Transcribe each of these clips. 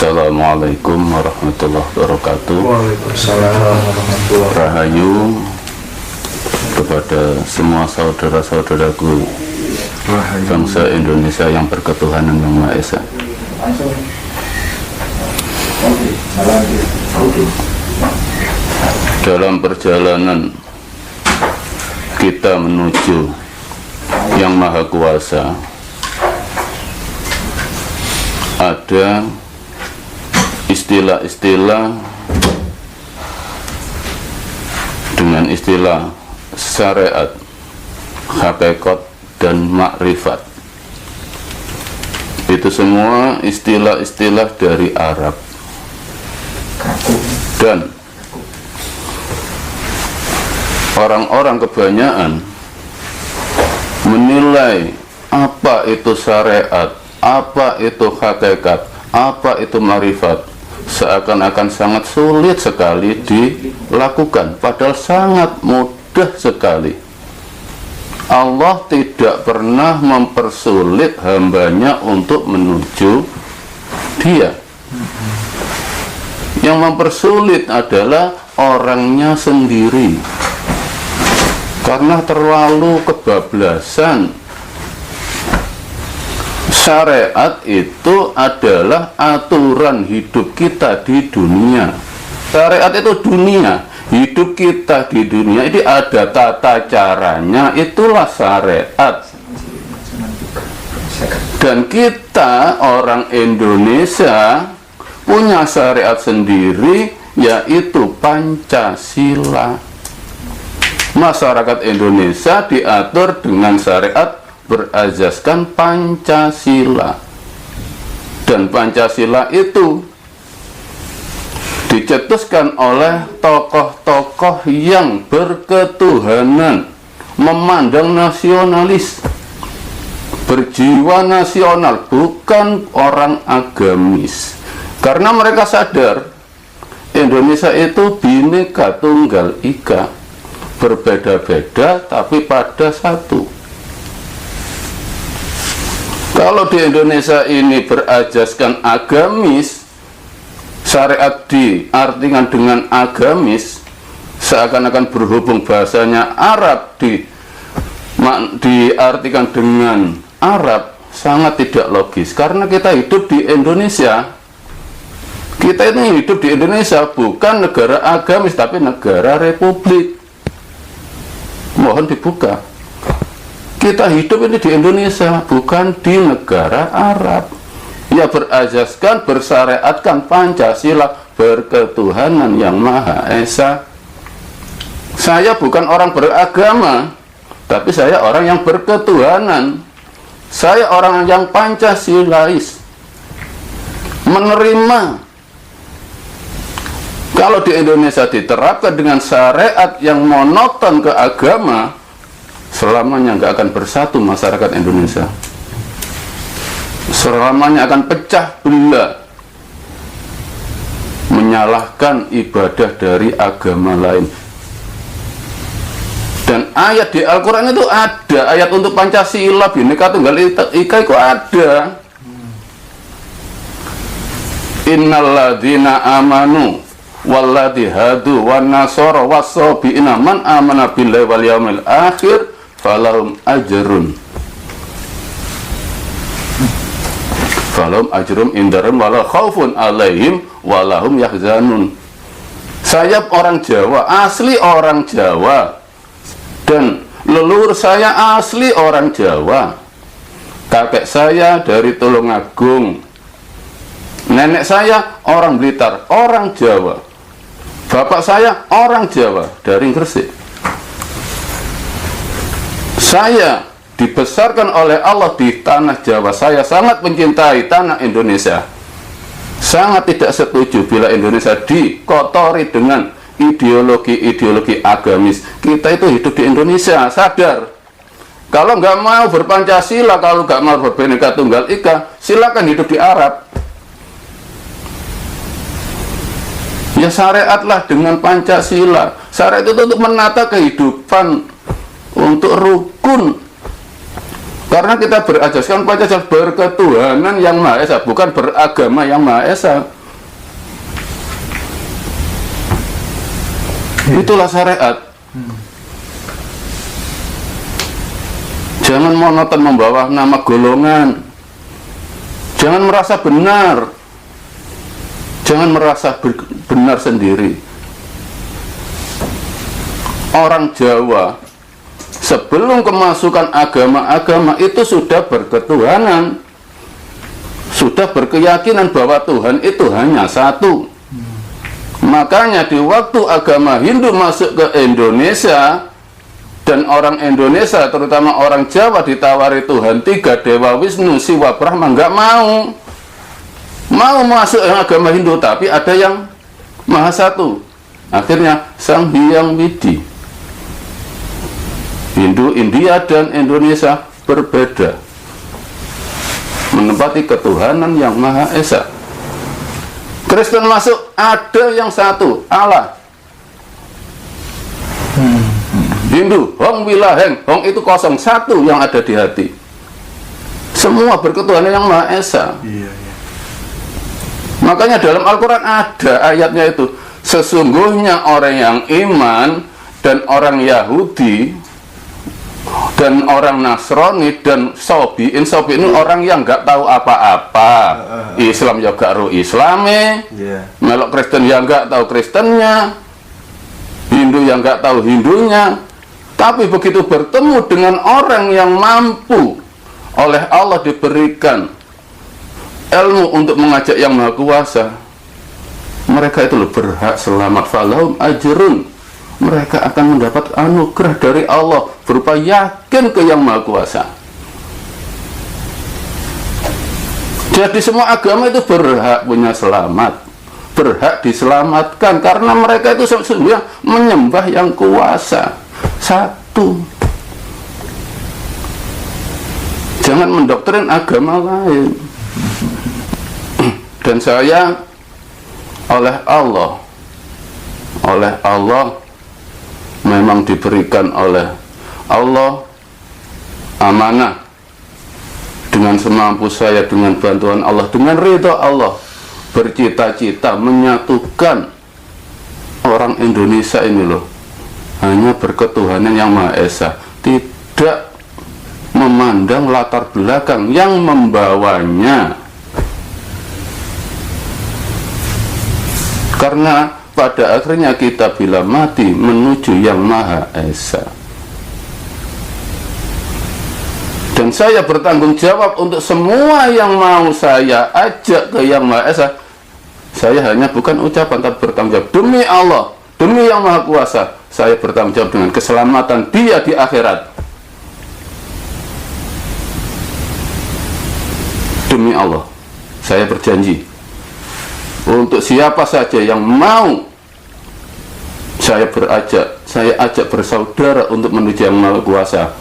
Assalamualaikum warahmatullahi wabarakatuh. Waalaikumsalam warahmatullahi wabarakatuh. Rahayu kepada semua saudara-saudaraku bangsa Indonesia yang berketuhanan yang Maha Esa. Dalam perjalanan kita menuju Yang Maha Kuasa, ada istilah-istilah dengan istilah syariat, hakikat, dan makrifat. Itu semua istilah-istilah dari Arab. Dan orang-orang kebanyakan menilai apa itu syariat, apa itu hakikat, apa itu makrifat, seakan-akan sangat sulit sekali dilakukan, padahal sangat mudah sekali. Allah tidak pernah mempersulit hambanya untuk menuju Dia. Yang mempersulit adalah orangnya sendiri, karena terlalu kebablasan. Syariat itu adalah aturan hidup kita di dunia. Syariat itu dunia, hidup kita di dunia ini ada tata caranya, itulah syariat. Dan kita orang Indonesia punya syariat sendiri, yaitu Pancasila. Masyarakat Indonesia diatur dengan syariat berasaskan Pancasila, dan Pancasila itu dicetuskan oleh tokoh-tokoh yang berketuhanan, memandang nasionalis, berjiwa nasional, bukan orang agamis, karena mereka sadar Indonesia itu Bhinneka Tunggal Ika, berbeda-beda tapi pada satu. Kalau di Indonesia ini berasaskan agamis, syariat diartikan dengan agamis, seakan-akan berhubung bahasanya Arab diartikan dengan Arab, sangat tidak logis. Karena kita hidup di Indonesia, kita ini hidup di Indonesia bukan negara agamis tapi negara republik. Mohon dibuka. Kita hidup ini di Indonesia, bukan di negara Arab. Ya, berasaskan, bersyariatkan Pancasila, berketuhanan yang Maha Esa. Saya bukan orang beragama, tapi saya orang yang berketuhanan. Saya orang yang Pancasilais, menerima. Kalau di Indonesia diterapkan dengan syariat yang monoton ke agama, selamanya nggak akan bersatu masyarakat Indonesia. Selamanya akan pecah belah, menyalahkan ibadah dari agama lain. Dan ayat di Al-Quran itu ada, ayat untuk Pancasila, Bhinneka Tunggal Ika itu ada. Innalladzina amanu walladzi hadu wan nasara was-sabiina man amana billahi wal yaumil akhir falahum ajrun indarum wala khaufun alaihim walahum yahzanun. Saya orang Jawa, asli orang Jawa, dan leluhur saya asli orang Jawa. Kakek saya dari Tulungagung, nenek saya orang Blitar, orang Jawa. Bapak saya orang Jawa dari Gresik. Saya dibesarkan oleh Allah di tanah Jawa. Saya sangat mencintai tanah Indonesia. Sangat tidak setuju bila Indonesia dikotori dengan ideologi-ideologi agamis. Kita itu hidup di Indonesia, sadar. Kalau nggak mau berpancasila, kalau nggak mau berbhinneka tunggal ika, silakan hidup di Arab. Ya, syariatlah dengan Pancasila. Syariat itu untuk menata kehidupan, untuk rukun Karena kita berajaskan Pancasila berketuhanan yang Maha Esa, bukan beragama yang Maha Esa. Itulah syariat. Jangan monoton membawa nama golongan. Jangan merasa benar. Jangan merasa benar sendiri. Orang Jawa sebelum kemasukan agama-agama itu sudah berketuhanan, sudah berkeyakinan bahwa Tuhan itu hanya satu. Makanya di waktu agama Hindu masuk ke Indonesia dan orang Indonesia, terutama orang Jawa, ditawari Tuhan tiga, Dewa Wisnu, Siwa, Brahma, nggak mau masuk agama Hindu, tapi ada yang Maha Satu. Akhirnya Sang Hyang Widi. Hindu, India, dan Indonesia berbeda, menempati ketuhanan yang Maha Esa. Kristen masuk, ada yang satu, Allah. Hindu, Hong Wilaheng, Hong itu kosong, satu yang ada di hati. Semua berketuhanan yang Maha Esa. Makanya dalam Al-Quran ada ayatnya itu, sesungguhnya orang yang iman dan orang Yahudi dan orang Nasrani dan Sobi ini orang yang nggak tahu apa-apa. Islam ya gak ro Islame, melok Kristen yang nggak tahu Kristennya, Hindu yang nggak tahu Hindunya. Tapi begitu bertemu dengan orang yang mampu oleh Allah diberikan ilmu untuk mengajak yang Maha Kuasa, mereka itu berhak selamat, falahum ajrun. Mereka akan mendapat anugerah dari Allah berupa yakin ke yang Maha Kuasa. Jadi semua agama itu berhak punya selamat, berhak diselamatkan, karena mereka itu sesungguhnya menyembah yang kuasa satu. Jangan mendoktrin agama lain. Dan saya oleh Allah memang diberikan oleh Allah amanah, dengan semampu saya, dengan bantuan Allah, dengan ridha Allah, bercita-cita menyatukan orang Indonesia ini loh, hanya berketuhanan yang Maha Esa, tidak memandang latar belakang yang membawanya. Karena pada akhirnya kita bila mati menuju yang Maha Esa. Dan saya bertanggung jawab untuk semua yang mau saya ajak ke yang Maha Esa. Saya hanya bukan ucapan, tapi bertanggung jawab demi Allah, demi yang Maha Kuasa. Saya bertanggung jawab dengan keselamatan dia di akhirat. Demi Allah, saya berjanji untuk siapa saja yang mau saya ajak bersaudara untuk menuju yang Maha Kuasa,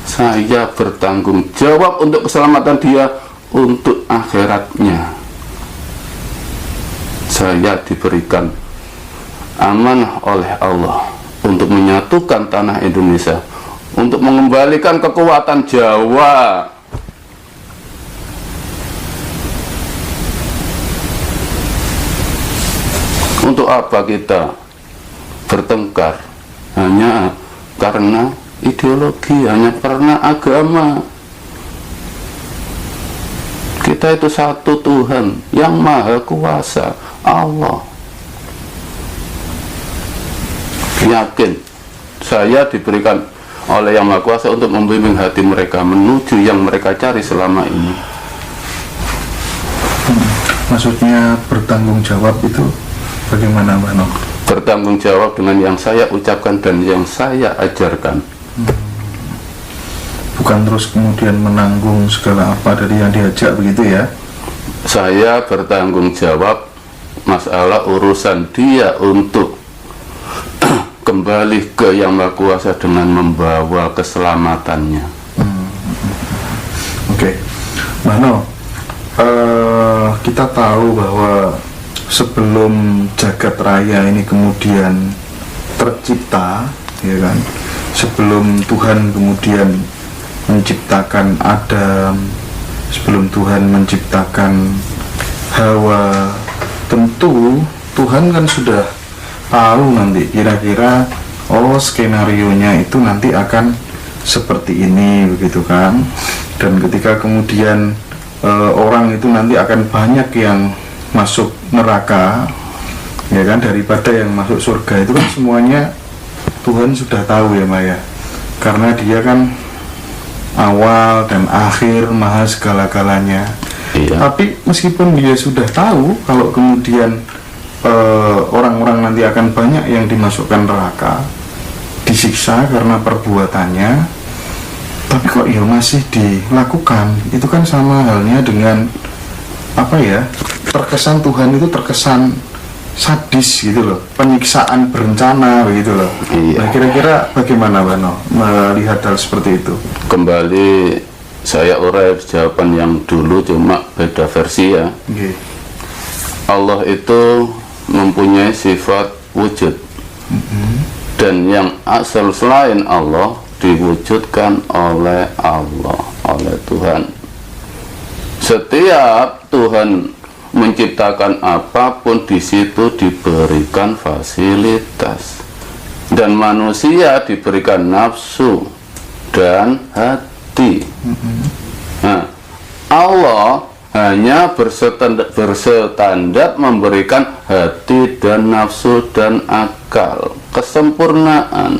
saya bertanggung jawab untuk keselamatan dia, untuk akhiratnya. Saya diberikan amanah oleh Allah untuk menyatukan tanah Indonesia, untuk mengembalikan kekuatan Jawa. Untuk apa kita bertengkar? Hanya karena ideologi, hanya karena agama. Kita itu satu Tuhan yang Maha Kuasa, Allah. Yakin saya diberikan oleh yang Maha Kuasa untuk membimbing hati mereka menuju yang mereka cari selama ini. Maksudnya bertanggung jawab itu bagaimana, Mbak Nok? Bertanggung jawab dengan yang saya ucapkan dan yang saya ajarkan. Bukan terus kemudian menanggung segala apa dari yang diajak, begitu ya? Saya bertanggung jawab masalah urusan dia untuk kembali ke yang Maha Kuasa dengan membawa keselamatannya. Oke. Mbak Nok, kita tahu bahwa sebelum jagat raya ini kemudian tercipta, ya kan, sebelum Tuhan kemudian menciptakan Adam, sebelum Tuhan menciptakan Hawa, tentu Tuhan kan sudah tahu nanti kira-kira skenarionya itu nanti akan seperti ini, begitu kan. Dan ketika kemudian orang itu nanti akan banyak yang masuk neraka, ya kan, daripada yang masuk surga, itu kan semuanya Tuhan sudah tahu ya Maya, karena dia kan awal dan akhir, maha segala-galanya. Iya. Tapi meskipun dia sudah tahu kalau kemudian orang-orang nanti akan banyak yang dimasukkan neraka, disiksa karena perbuatannya, tapi kok ya masih dilakukan. Itu kan sama halnya dengan apa ya, terkesan Tuhan itu terkesan sadis gitu loh, penyiksaan berencana begitu loh. Iya. Nah, kira-kira bagaimana Bano melihat hal seperti itu? Kembali saya urai jawaban yang dulu, cuma beda versi ya. Okay. Allah itu mempunyai sifat wujud, dan yang asal selain Allah diwujudkan oleh Allah, oleh Tuhan. Setiap Tuhan menciptakan apapun, di situ diberikan fasilitas, dan manusia diberikan nafsu dan hati. Nah, Allah hanya berstandar memberikan hati dan nafsu dan akal, kesempurnaan.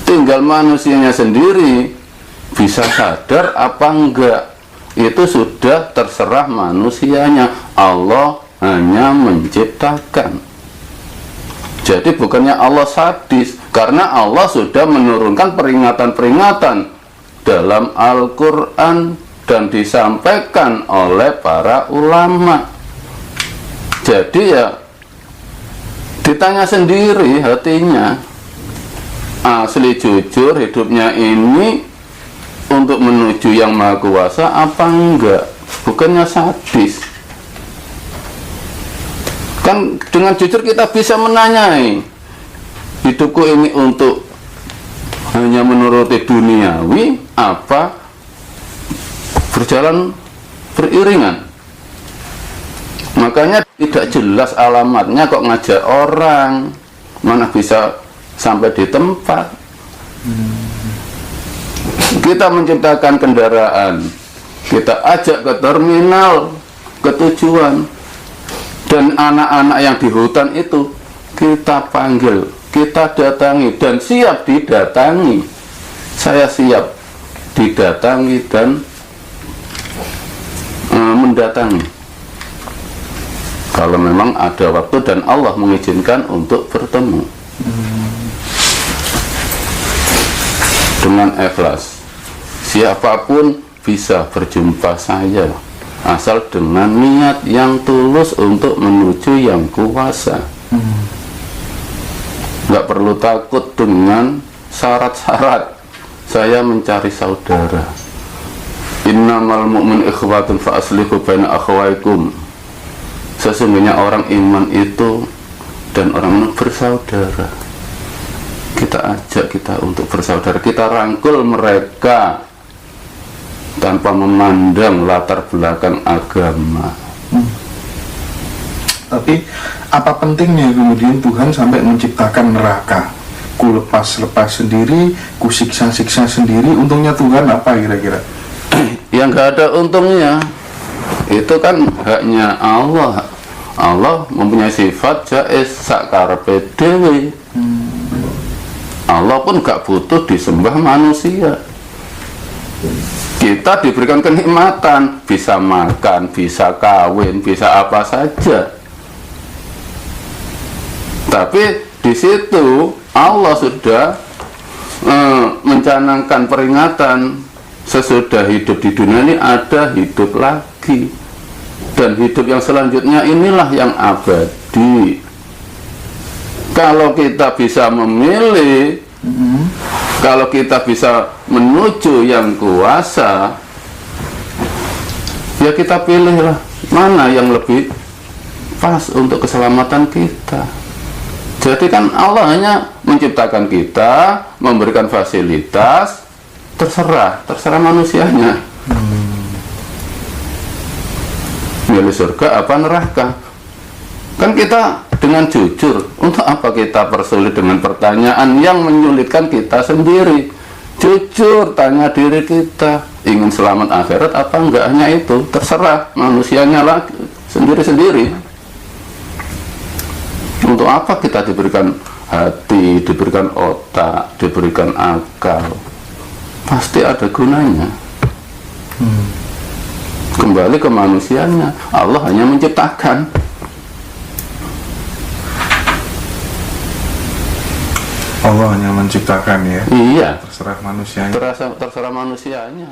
Tinggal manusianya sendiri bisa sadar apa enggak, itu sudah terserah manusianya. Allah hanya menciptakan. Jadi bukannya Allah sadis, karena Allah sudah menurunkan peringatan-peringatan dalam Al-Quran dan disampaikan oleh para ulama. Jadi ya ditanya sendiri hatinya, asli jujur hidupnya ini untuk menuju yang maha kuasa apa enggak, bukannya sadis. Kan dengan jujur kita bisa menanyai, hidupku ini untuk hanya menuruti duniawi apa berjalan beriringan. Makanya tidak jelas alamatnya kok ngajak orang, mana bisa sampai di tempat. Kita menciptakan kendaraan, kita ajak ke terminal, ke tujuan, dan anak-anak yang di hutan itu kita panggil, kita datangi, dan siap didatangi. Saya siap didatangi dan mendatangi kalau memang ada waktu dan Allah mengizinkan untuk bertemu. Dengan ikhlas, siapapun bisa berjumpa saya, asal dengan niat yang tulus untuk menuju yang kuasa. Nggak perlu takut dengan syarat-syarat. Saya mencari saudara. Innamal mu'min ikhwatun fa aslihu baina akhwaikum. Sesungguhnya orang iman itu dan orang iman bersaudara. Kita ajak kita untuk bersaudara, kita rangkul mereka tanpa memandang latar belakang agama. Tapi apa pentingnya kemudian Tuhan sampai menciptakan neraka? Ku lepas-lepas sendiri, ku siksa-siksa sendiri, untungnya Tuhan apa kira-kira? Yang nggak ada untungnya, itu kan haknya Allah. Allah mempunyai sifat jais sakarepe dewe. Allah pun gak butuh disembah manusia. Kita diberikan kenikmatan, bisa makan, bisa kawin, bisa apa saja. Tapi di situ Allah sudah mencanangkan peringatan, sesudah hidup di dunia ini ada hidup lagi, dan hidup yang selanjutnya inilah yang abadi. Kalau kita bisa memilih, kalau kita bisa menuju yang kuasa, ya kita pilihlah mana yang lebih pas untuk keselamatan kita. Jadi kan Allah hanya menciptakan kita, memberikan fasilitas, terserah manusianya. Milih surga apa neraka. Kan kita dengan jujur, untuk apa kita persulit dengan pertanyaan yang menyulitkan kita sendiri? Jujur tanya diri kita, ingin selamat akhirat apa enggak, hanya itu, terserah manusianya lagi sendiri-sendiri. Untuk apa kita diberikan hati, diberikan otak, diberikan akal? Pasti ada gunanya. Kembali ke manusianya. Allah hanya menciptakan. Allah hanya menciptakan ya. Iya. Terserah manusianya. Terserah manusianya.